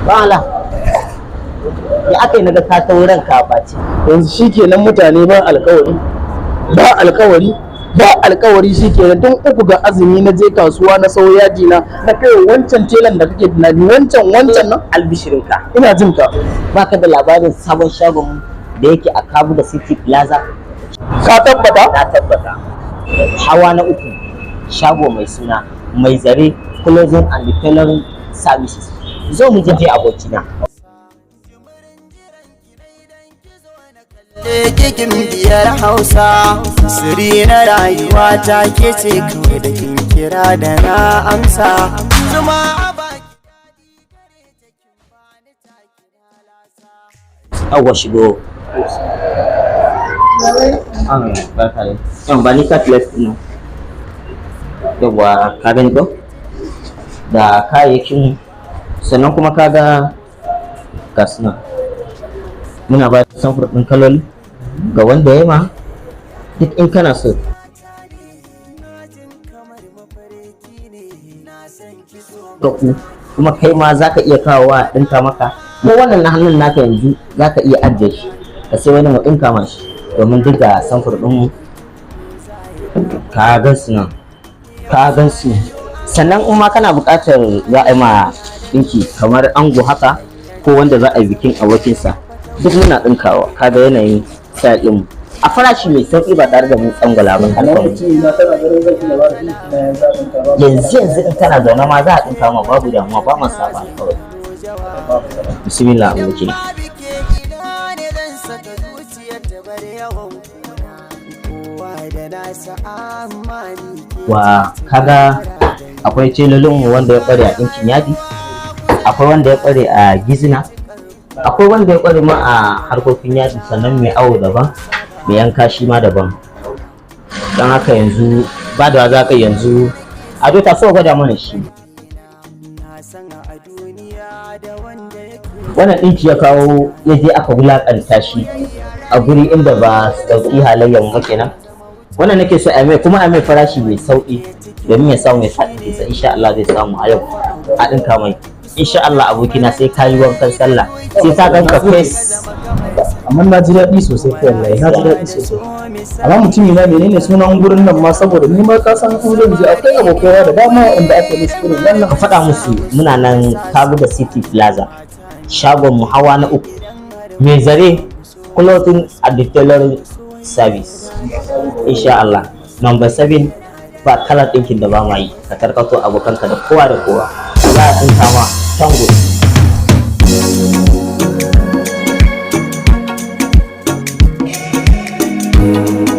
Bala, ya aka yi naga ka ta wurin ka ɓace. Yanzu shikenan mutane ba alkawari shikenan. Tun uku ga azumi na je kasuwa na sau yaji na kai wancan telan da kake tunani wancan nan Albishirinka. ina jin ka. Baka da labarin sabon shagon da yake a Kabu da City Plaza? Ka tabbata? Na tabbata. Hawa na uku, shago mai suna Mai Zare Clothing and Tailoring Services. Zo mu je abokina. Kikin biyar Hausa, siri na rayuwa ta ke ce kawai da kin kira da na amsa. Zuma a baki Yawwa shigo. Barka dai. Yan ba ni cutlet ɗin. Yawwa ka gani ko? Da kayayyakin sannan kuma kaga gas nan. Muna ba da samfur ɗin kaloli ga wanda ya ma duk in kana so. Kuma kai ma za ka iya kawo wa ɗinka maka ko wannan na hannun naka yanzu za ka iya ajiye shi ka sai wani mu ɗinka ma shi domin duk ga samfur ɗin ka gan su nan sannan in ma kana buƙatar za a yi ma ɗinki kamar ango haka ko wanda za a yi bikin abokinsa duk muna ɗinkawa kaga yanayin style ɗin a farashi mai sauƙi ba tare da mun tsangwala ba. Yanzu in kana zaune ma za a ɗinka ma babu damuwa ba ma saba kawai. Bismillah abokin. Wa kaga akwai telolin wanda ya ƙware a ɗinkin yadi, akwai wanda ya ƙware a gizina, akwai wanda ya ƙware ma a harkokin yadi, sannan mai awo daban mai yanka shi ma daban. Don haka yanzu ba da za ka yanzu ado ta so gwada mana shi. Wannan ɗinki ya kawo ya je aka wulaƙanta shi a guri inda ba su ɗauki halayyar mu kenan. Wannan nake so a mai kuma a mai farashi mai sauƙi domin ya samu ya sa ɗinsa insha Allah zai samu a yau a ɗinka mai. Insha Allah abokina sai ka yi wankan sallah sai ta ganka face. Amma na ji daɗi sosai kai wallahi na ji daɗi sosai. Amma mutumi na menene sunan gurin nan ma saboda ni ma ka san in zan je akwai abokai da dama inda ake musu irin wannan. Ka faɗa musu muna nan Kabu da City Plaza, shagon mu hawa na uku, Mai Zare Clothing and Tailoring Service. Insha Allah number 7 ba kalar ɗinkin da ba ma yi, ka tarkato abokanka da kowa za a ɗinka ma tango.